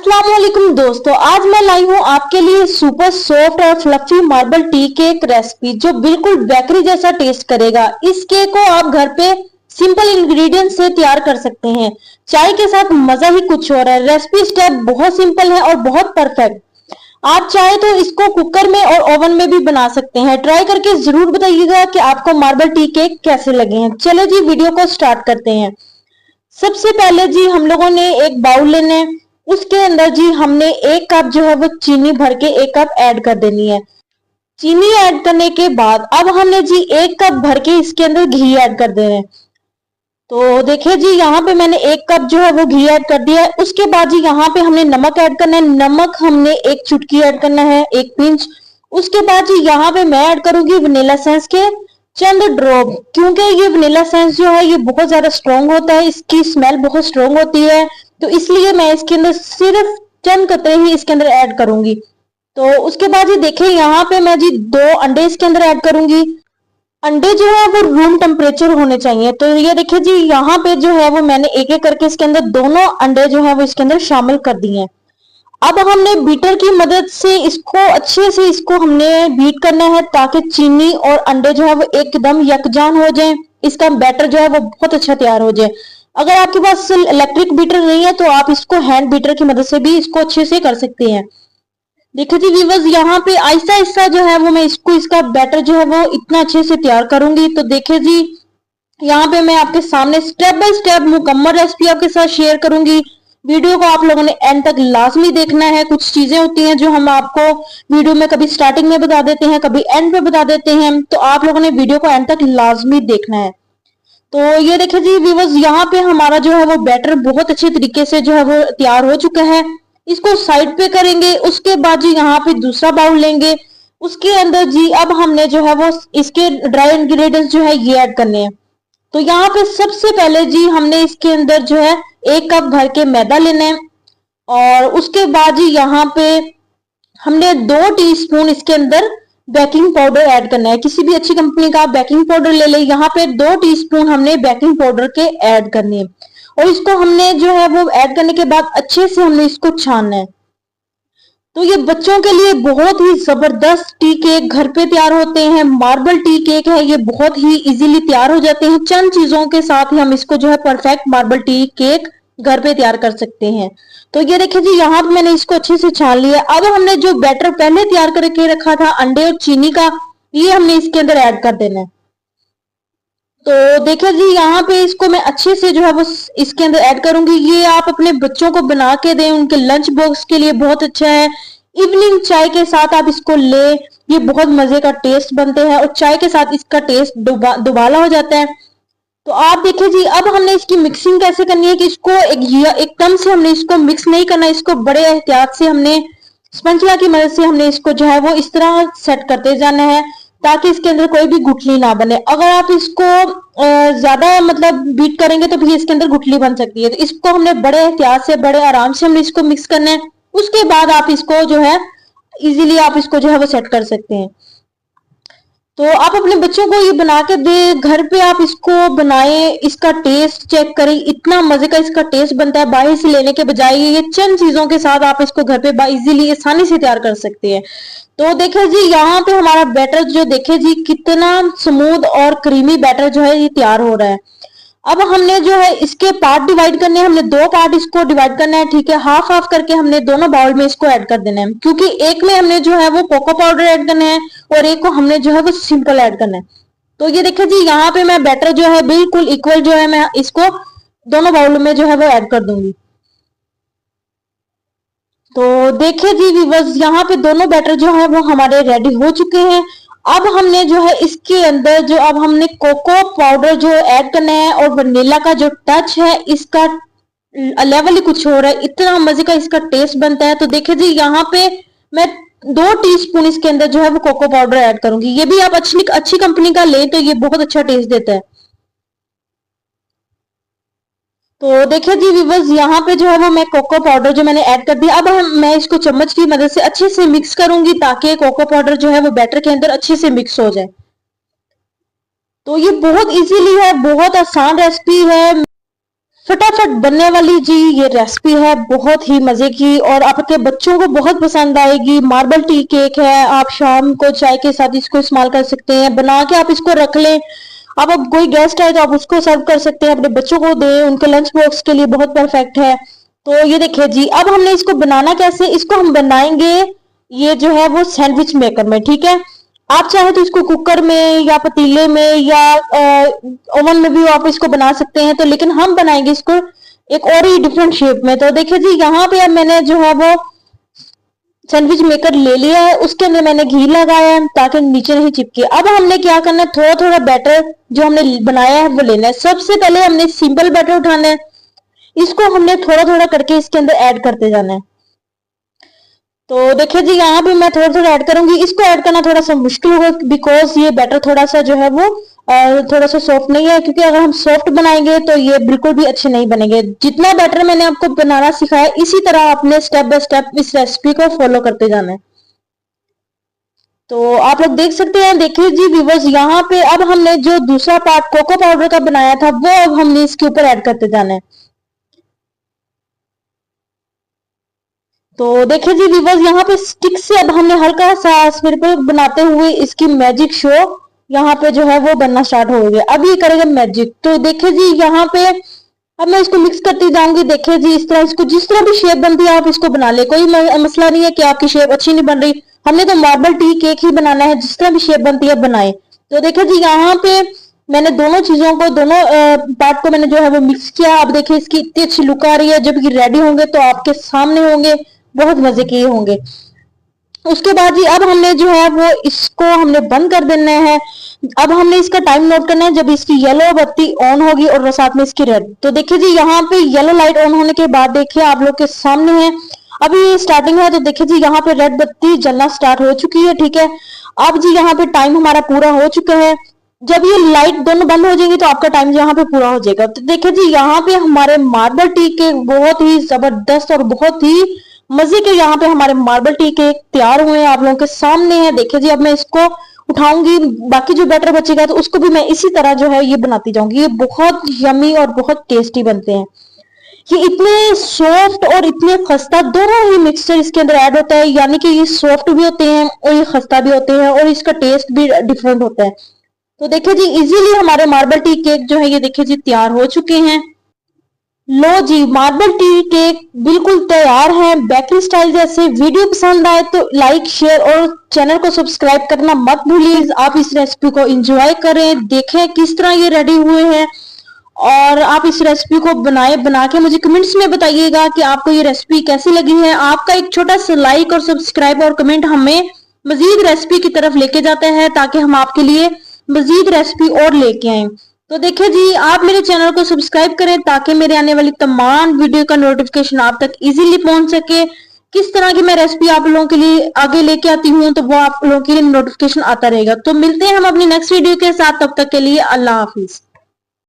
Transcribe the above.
अस्सलाम वालेकुम दोस्तों, आज मैं लाई हूँ आपके लिए सुपर सॉफ्ट और fluffy marble tea cake recipe जो बिल्कुल बेकरी जैसा टेस्ट करेगा। इस केक को आप घर पे सिंपल इंग्रेडिएंट से तैयार कर सकते हैं। चाय के साथ मजा ही कुछ और है। रेसिपी स्टेप बहुत सिंपल है और बहुत परफेक्ट। आप चाहे तो इसको कुकर में और ओवन में भी बना सकते हैं। ट्राई करके जरूर बताइएगा कि आपको मार्बल टी केक कैसे लगे हैं। चलो जी वीडियो को स्टार्ट करते हैं। सबसे पहले जी हम लोगों ने एक बाउल लेना है। उसके अंदर जी हमने 1 कप जो है वो चीनी भर के 1 कप ऐड कर देनी है। चीनी ऐड करने के बाद अब हमने जी 1 कप भर के इसके अंदर घी ऐड कर देना है। तो देखिए जी यहाँ पे मैंने 1 कप जो है वो घी ऐड कर दिया है। उसके बाद जी यहाँ पे हमने नमक ऐड करना है। नमक हमने 1 चुटकी ऐड करना है, 1 पिंच। उसके बाद जी यहाँ पे मैं ऐड करूंगी वनीला एसेंस के चंद ड्रॉप, क्योंकि ये वनीला एसेंस जो है ये बहुत ज्यादा स्ट्रॉन्ग होता है, इसकी स्मेल बहुत स्ट्रॉन्ग होती है, तो इसलिए मैं इसके अंदर सिर्फ चंद कतरे ही इसके अंदर ऐड करूंगी। तो उसके बाद जी देखिए यहाँ पे मैं जी 2 अंडे इसके अंदर ऐड करूंगी। अंडे जो है वो रूम टेम्परेचर होने चाहिए। तो ये देखिए जी यहाँ पे जो है वो मैंने एक एक करके इसके अंदर दोनों अंडे जो है वो इसके अंदर शामिल कर दिए हैं। अब हमने बीटर की मदद से इसको अच्छे से इसको हमने बीट करना है ताकि चीनी और अंडे जो है वो एकदम यकजान हो जाए, इसका बैटर जो है वो बहुत अच्छा तैयार हो जाए। अगर आपके पास इलेक्ट्रिक बीटर नहीं है तो आप इसको हैंड बीटर की मदद से भी इसको अच्छे से कर सकते हैं। देखो जी व्यूअर्स यहाँ पे आहिस्ता आहिस्ता जो है वो मैं इसका बैटर जो है वो इतना अच्छे से तैयार करूंगी। तो देखिए जी यहाँ पे मैं आपके सामने स्टेप बाय स्टेप मुकम्मल रेसिपी आपके साथ शेयर करूंगी। वीडियो को आप लोगों ने एंड तक लाजमी देखना है। कुछ चीजें होती हैं जो हम आपको वीडियो में कभी स्टार्टिंग में बता देते हैं, कभी एंड में बता देते हैं, तो आप लोगों ने वीडियो को एंड तक लाजमी देखना है। तो ये देखिए जी व्यूअर्स यहाँ पे हमारा जो है वो बैटर बहुत अच्छे तरीके से जो है वो तैयार हो चुका है। इसको साइड पे करेंगे। उसके बाद जी यहाँ पे दूसरा बाउल लेंगे। उसके अंदर जी अब हमने जो है वो इसके ड्राई इंग्रेडिएंट्स जो है ये ऐड करने हैं। तो यहाँ पे सबसे पहले जी हमने इसके अंदर जो है 1 कप भर के मैदा लेना है और उसके बाद जी यहाँ पे हमने 2 टीस्पून इसके अंदर बेकिंग पाउडर ऐड करना है। किसी भी अच्छी कंपनी का बेकिंग पाउडर ले ले। यहाँ पे 2 टीस्पून हमने बेकिंग पाउडर के ऐड करने हैं और इसको हमने जो है वो ऐड करने के बाद अच्छे से हमने इसको छानना है। तो ये बच्चों के लिए बहुत ही जबरदस्त टी केक घर पे तैयार होते हैं। मार्बल टी केक है, ये बहुत ही इजीली तैयार हो जाते हैं। चंद चीजों के साथ ही हम इसको जो है परफेक्ट मार्बल टी केक घर पे तैयार कर सकते हैं। तो ये देखिए जी यहाँ पे मैंने इसको अच्छे से छान लिया। अब हमने जो बैटर पहले तैयार करके रखा था अंडे और चीनी का, ये हमने इसके अंदर ऐड कर देना है। तो देखिए जी यहाँ पे इसको मैं अच्छे से जो है वो इसके अंदर ऐड करूंगी। ये आप अपने बच्चों को बना के दें, उनके लंच बॉक्स के लिए बहुत अच्छा है। इवनिंग चाय के साथ आप इसको ले, ये बहुत मजे का टेस्ट बनते हैं और चाय के साथ इसका टेस्ट दुबाला हो जाता है। तो आप देखिए जी अब हमने इसकी मिक्सिंग कैसे करनी है कि इसको एकदम से हमने इसको मिक्स नहीं करना, इसको बड़े एहतियात से हमने स्पैचुला की मदद से हमने इसको जो है वो इस तरह सेट करते जाना है ताकि इसके अंदर कोई भी गुठली ना बने। अगर आप इसको ज्यादा मतलब बीट करेंगे तो भी इसके अंदर गुठली बन सकती है। तो इसको हमने बड़े एहतियात से बड़े आराम से हमने इसको मिक्स करना है। उसके बाद आप इसको जो है इजीली आप इसको जो है वो सेट कर सकते हैं। तो आप अपने बच्चों को ये बना के दे, घर पे आप इसको बनाएं, इसका टेस्ट चेक करें, इतना मजे का इसका टेस्ट बनता है। बाहर से लेने के बजाय ये चंद चीजों के साथ आप इसको घर पे इजीली आसानी से तैयार कर सकते हैं। तो देखिए जी यहाँ पे हमारा बैटर जो देखिए जी कितना स्मूथ और क्रीमी बैटर जो है ये तैयार हो रहा है। अब हमने जो है इसके पार्ट डिवाइड करने हैं। हमने 2 पार्ट इसको डिवाइड करना है, ठीक है। हाफ हाफ करके हमने दोनों बाउल में इसको ऐड कर देना है, क्योंकि एक में हमने जो है वो कोको पाउडर ऐड करना है और एक को हमने जो है वो सिंपल ऐड करना है। तो ये देखिए जी यहाँ पे मैं बैटर जो है बिल्कुल इक्वल जो है मैं इसको दोनों बाउल में जो है वो ऐड कर दूंगी। तो देखिए जी व्यूअर्स यहाँ पे दोनों बैटर जो है वो हमारे रेडी हो चुके हैं। अब हमने जो है इसके अंदर जो अब हमने कोको पाउडर जो ऐड करना है और वनीला का जो टच है इसका लेवल ही कुछ हो रहा है, इतना मजे का इसका टेस्ट बनता है। तो देखिए जी यहाँ पे मैं 2 टीस्पून इसके अंदर जो है वो कोको पाउडर ऐड करूंगी। ये भी आप अच्छी कंपनी का लें तो ये बहुत अच्छा टेस्ट देता है। तो देखिए जी व्यूअर्स यहाँ पे जो है वो मैं कोको पाउडर जो मैंने ऐड कर दिया। अब मैं इसको चम्मच की मदद से अच्छे से मिक्स करूंगी ताकि कोको पाउडर जो है वो बैटर के अंदर अच्छे से मिक्स हो जाए। तो ये बहुत इजीली है, बहुत आसान रेसिपी है। फटाफट बनने वाली जी ये रेसिपी है, बहुत ही मजे की और आपके बच्चों को बहुत पसंद आएगी। मार्बल टी केक है, आप शाम को चाय के साथ इसको इस्तेमाल कर सकते हैं। बना के आप इसको रख लें, अब कोई गेस्ट आए तो आप उसको सर्व कर सकते हैं, अपने बच्चों को दें, उनके लंच बॉक्स के लिए बहुत परफेक्ट है। तो ये देखिए जी, अब हमने इसको बनाना कैसे, इसको हम बनाएंगे ये जो है वो सैंडविच मेकर में, ठीक है। आप चाहे तो इसको कुकर में या पतीले में या ओवन में भी आप इसको बना सकते हैं, तो लेकिन हम बनाएंगे इसको एक और ही डिफरेंट शेप में। तो देखिए जी, यहाँ पे अब मैंने जो है वो सैंडविच मेकर ले लिया है, उसके अंदर मैंने घी लगाया है ताकि नीचे नहीं चिपके। अब हमने क्या करना है, थोड़ा थोड़ा बैटर जो हमने बनाया है वो लेना है। सबसे पहले हमने सिंपल बैटर उठाना है, इसको हमने थोड़ा थोड़ा करके इसके अंदर ऐड करते जाना है। तो देखिए जी, यहाँ पे मैं थोड़ा थोड़ा ऐड करूंगी। इसको ऐड करना थोड़ा सा मुश्किल होगा बिकॉज ये बैटर थोड़ा सा जो है वो थोड़ा सा सॉफ्ट नहीं है, क्योंकि अगर हम सॉफ्ट बनाएंगे तो ये बिल्कुल भी अच्छे नहीं बनेंगे। जितना बैटर मैंने आपको बनाना सिखाया, इसी तरह आपने स्टेप बाय स्टेप इस रेसिपी को फॉलो करते जाना है। तो आप लोग देख सकते हैं। देखिए जी व्यूअर्स, यहाँ पे अब हमने जो दूसरा पार्ट कोको पाउडर का बनाया था वो अब हमने इसके ऊपर ऐड करते जाना है। तो देखिए जी व्यूअर्स, यहाँ पे स्टिक से अब हमने हल्का सा स्प्रिंकल बनाते हुए इसकी मैजिक शो यहाँ पे जो है वो बनना स्टार्ट हो गया। अब ये करेगा मैजिक। तो देखिए जी, यहाँ पे अब मैं इसको मिक्स करती जाऊंगी। देखिए जी, इस तरह इसको जिस तरह भी शेप बनती है आप इसको बना ले, कोई मसला नहीं है कि आपकी शेप अच्छी नहीं बन रही। हमने तो मार्बल टी केक ही बनाना है, जिस तरह भी शेप बनती है बनाए। तो देखिए जी, यहाँ पे मैंने दोनों चीजों को, दोनों पार्ट को मैंने जो है वो मिक्स किया। अब देखिए इसकी इतनी अच्छी लुक आ रही है। जब ये रेडी होंगे तो आपके सामने होंगे, बहुत मजे के होंगे। उसके बाद जी अब हमने जो है वो इसको हमने बंद कर देना है। अब हमने इसका टाइम नोट करना है जब इसकी येलो बत्ती ऑन होगी और साथ में इसकी रेड। तो देखिए जी, यहाँ पे येलो लाइट ऑन होने के बाद देखिए आप लोग के सामने है, अभी स्टार्टिंग है। तो देखिए जी, यहाँ पे रेड बत्ती जलना स्टार्ट हो चुकी है, ठीक है। अब जी यहाँ पे टाइम हमारा पूरा हो चुका है। जब ये लाइट दोनों बंद हो जाएंगी तो आपका टाइम यहाँ पे पूरा हो जाएगा। तो देखिए जी, यहाँ पे हमारे मार्बल टी केक बहुत ही जबरदस्त और बहुत ही मजे के यहाँ पे हमारे मार्बल टी केक तैयार हुए हैं, आप लोगों के सामने है। देखिए जी, अब मैं इसको उठाऊंगी, बाकी जो बैटर बचेगा तो उसको भी मैं इसी तरह जो है ये बनाती जाऊंगी। ये बहुत यमी और बहुत टेस्टी बनते हैं। ये इतने सॉफ्ट और इतने खस्ता दोनों ही मिक्सचर इसके अंदर ऐड होता है, यानी कि ये सॉफ्ट भी होते हैं और ये खस्ता भी होते हैं और इसका टेस्ट भी डिफरेंट होता है। तो देखिए जी, इजीली हमारे मार्बल टी केक जो है ये देखिए जी तैयार हो चुके हैं। लो जी, मार्बल टी केक बिल्कुल तैयार है बेकरी स्टाइल जैसे। वीडियो पसंद आए तो लाइक शेयर और चैनल को सब्सक्राइब करना मत भूलिए। आप इस रेसिपी को एंजॉय करें, देखें किस तरह ये रेडी हुए हैं और आप इस रेसिपी को बना के मुझे कमेंट्स में बताइएगा कि आपको ये रेसिपी कैसी लगी है। आपका एक छोटा सा लाइक और सब्सक्राइब और कमेंट हमें मजीद रेसिपी की तरफ लेके जाता है, ताकि हम आपके लिए मजीद रेसिपी और लेके आए। तो देखिए जी, आप मेरे चैनल को सब्सक्राइब करें ताकि मेरे आने वाली तमाम वीडियो का नोटिफिकेशन आप तक इजीली पहुंच सके। किस तरह की मैं रेसिपी आप लोगों के लिए आगे लेके आती हूँ तो वो आप लोगों के लिए नोटिफिकेशन आता रहेगा। तो मिलते हैं हम अपनी नेक्स्ट वीडियो के साथ, तब तक के लिए अल्लाह हाफिज।